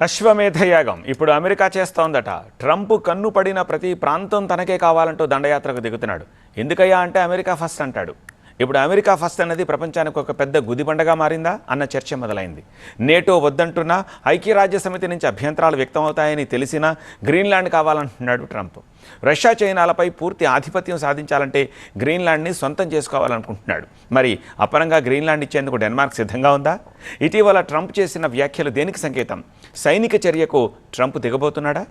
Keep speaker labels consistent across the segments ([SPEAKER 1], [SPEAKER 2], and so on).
[SPEAKER 1] అశ్వమేధయాగం ఇప్పుడు America చేస్తోందట. Trump కన్ను పడిన ప్రతి ప్రాంతం తనకే కావాలంటూ దండయాత్రకు దిగుతున్నాడు. ఎందుకయ్యా అంటే అమెరికా ఫస్ట్ అంటాడు. ఇప్పుడు అమెరికా ఫస్ట్ అన్నది ప్రపంచానికి ఒక పెద్ద గుదిబండగా మారిందా అన్న చర్చ మొదలైంది. నేటో వద్దంటున్నా, ఐక్యరాజ్యసమితి నుంచి అభ్యంతరాలు వ్యక్తమవుతాయని తెలిసినా గ్రీన్లాండ్ కావాలంటున్నాడు ట్రంప్. రష్యా చైనాలపై పూర్తి ఆధిపత్యం సాధించాలంటే గ్రీన్లాండ్ని సొంతం చేసుకోవాలనుకుంటున్నాడు. మరి అపరంగా గ్రీన్లాండ్ ఇచ్చేందుకు డెన్మార్క్ సిద్ధంగా ఉందా? ఇటీవల ట్రంప్ చేసిన వ్యాఖ్యలు దేనికి సంకేతం? సైనిక చర్యకు ట్రంప్ దిగబోతున్నాడా?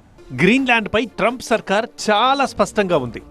[SPEAKER 2] గ్రీన్లాండ్పై ట్రంప్ సర్కార్ చాలా స్పష్టంగా ఉంది.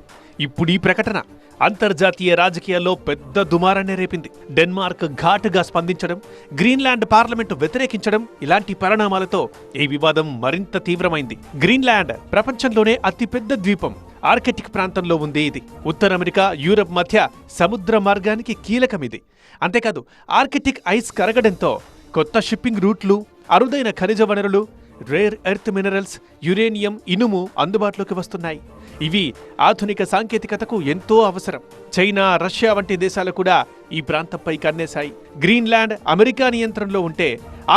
[SPEAKER 2] ఇప్పుడు ఈ ప్రకటన అంతర్జాతీయ రాజకీయాల్లో పెద్ద దుమారాన్ని రేపింది. డెన్మార్క్ ఘాటుగా స్పందించడం, గ్రీన్లాండ్ పార్లమెంటు వ్యతిరేకించడం, ఇలాంటి పరిణామాలతో ఈ వివాదం మరింత తీవ్రమైంది. గ్రీన్లాండ్ ప్రపంచంలోనే అతిపెద్ద ద్వీపం. ఆర్కిటిక్ ప్రాంతంలో ఉంది ఇది. ఉత్తర అమెరికా, యూరప్ మధ్య సముద్ర మార్గానికి కీలకమిది. అంతేకాదు, ఆర్కిటిక్ ఐస్ కరగడంతో కొత్త షిప్పింగ్ రూట్లు, అరుదైన ఖనిజ వనరులు, రేర్ ఎర్త్ మినరల్స్, యురేనియం, ఇనుము అందుబాటులోకి వస్తున్నాయి. ఇవి ఆధునిక సాంకేతికతకు ఎంతో అవసరం. చైనా, రష్యా వంటి దేశాలు కూడా ఈ ప్రాంతంపై కన్నేశాయి. గ్రీన్లాండ్ అమెరికా నియంత్రణలో ఉంటే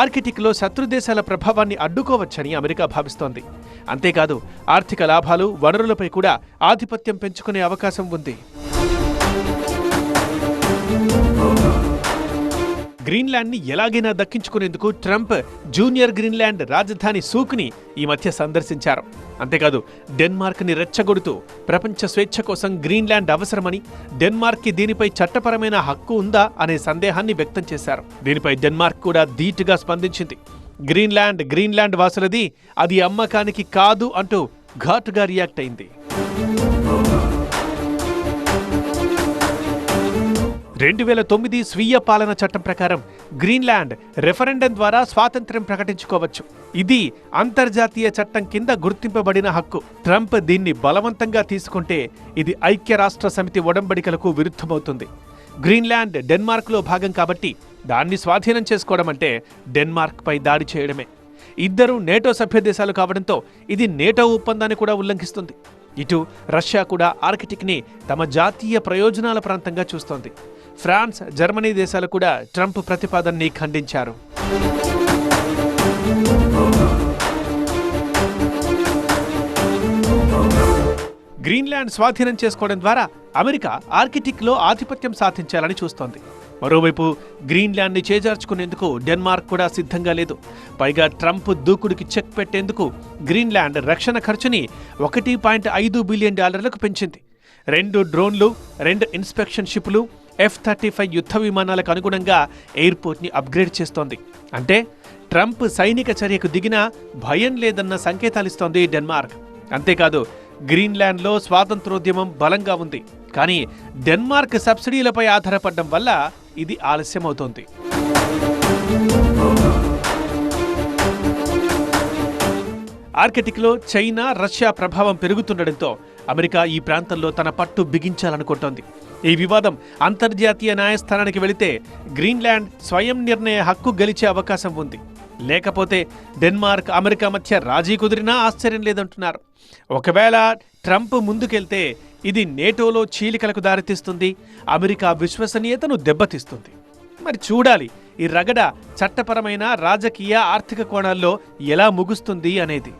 [SPEAKER 2] ఆర్కిటిక్లో శత్రు దేశాల ప్రభావాన్ని అడ్డుకోవచ్చని అమెరికా భావిస్తోంది. అంతేకాదు, ఆర్థిక లాభాలు, వనరులపై కూడా ఆధిపత్యం పెంచుకునే అవకాశం ఉంది. గ్రీన్లాండ్ని ఎలాగైనా దక్కించుకునేందుకు ట్రంప్ జూనియర్ గ్రీన్లాండ్ రాజధాని సూక్ని ఈ మధ్య సందర్శించారు. అంతేకాదు, డెన్మార్క్ని రెచ్చగొడుతూ ప్రపంచ స్వేచ్ఛ కోసం గ్రీన్లాండ్ అవసరమని, డెన్మార్క్కి దీనిపై చట్టపరమైన హక్కు ఉందా అనే సందేహాన్ని వ్యక్తం చేశారు. దీనిపై డెన్మార్క్ కూడా ధీటుగా స్పందించింది. గ్రీన్లాండ్ వాసులది, అది అమ్మకానికి కాదు అంటూ ఘాటుగా రియాక్ట్ అయింది. 2009 స్వీయ పాలన చట్టం ప్రకారం గ్రీన్లాండ్ రెఫరెండం ద్వారా స్వాతంత్ర్యం ప్రకటించుకోవచ్చు. ఇది అంతర్జాతీయ చట్టం కింద గుర్తింపబడిన హక్కు. ట్రంప్ దీన్ని బలవంతంగా తీసుకుంటే ఇది ఐక్యరాష్ట్ర సమితి ఒడంబడికలకు విరుద్ధమవుతుంది. గ్రీన్లాండ్ డెన్మార్క్లో భాగం కాబట్టి దాన్ని స్వాధీనం చేసుకోవడం అంటే డెన్మార్క్పై దాడి చేయడమే. ఇద్దరు నేటో సభ్య దేశాలు కావడంతో ఇది నేటో ఒప్పందాన్ని కూడా ఉల్లంఘిస్తుంది. ఇటు రష్యా కూడా ఆర్కిటిక్ని తమ జాతీయ ప్రయోజనాల ప్రాంతంగా చూస్తోంది. ఫ్రాన్స్, జర్మనీ దేశాలు కూడా ట్రంప్ ప్రతిపాదనని ఖండించారు. గ్రీన్లాండ్ స్వాధీనం చేసుకోవడం ద్వారా అమెరికా ఆర్కిటిక్లో ఆధిపత్యం సాధించాలని చూస్తోంది. మరోవైపు గ్రీన్లాండ్ని చేజార్చుకునేందుకు డెన్మార్క్ కూడా సిద్ధంగా లేదు. పైగా ట్రంప్ దూకుడికి చెక్ పెట్టేందుకు గ్రీన్లాండ్ రక్షణ ఖర్చుని $1.5 బిలియన్ పెంచింది. 2 డ్రోన్లు, 2 ఇన్స్పెక్షన్ షిప్లు, F-35 యుద్ధ విమానాలకు అనుగుణంగా ఎయిర్పోర్ట్ని అప్గ్రేడ్ చేస్తోంది. అంటే ట్రంప్ సైనిక చర్యకు దిగినా భయం లేదన్న సంకేతాలిస్తోంది డెన్మార్క్. అంతేకాదు, గ్రీన్లాండ్లో స్వాతంత్రోద్యమం బలంగా ఉంది. కానీ డెన్మార్క్ సబ్సిడీలపై ఆధారపడడం వల్ల ఇది ఆలస్యమవుతోంది. ఆర్కిటిక్లో చైనా, రష్యా ప్రభావం పెరుగుతుండటంతో అమెరికా ఈ ప్రాంతంలో తన పట్టు బిగించాలనుకుంటోంది. ఈ వివాదం అంతర్జాతీయ న్యాయస్థానానికి వెళితే గ్రీన్లాండ్ స్వయం నిర్ణయ హక్కు గెలిచే అవకాశం ఉంది. లేకపోతే డెన్మార్క్, అమెరికా మధ్య రాజీ కుదిరినా ఆశ్చర్యం లేదంటున్నారు. ఒకవేళ ట్రంప్ ముందుకెళ్తే ఇది నేటోలో చీలికలకు దారితీస్తుంది, అమెరికా విశ్వసనీయతను దెబ్బతీస్తుంది. మరి చూడాలి ఈ రగడ చట్టపరమైన, రాజకీయ, ఆర్థిక కోణాల్లో ఎలా ముగుస్తుంది అనేది.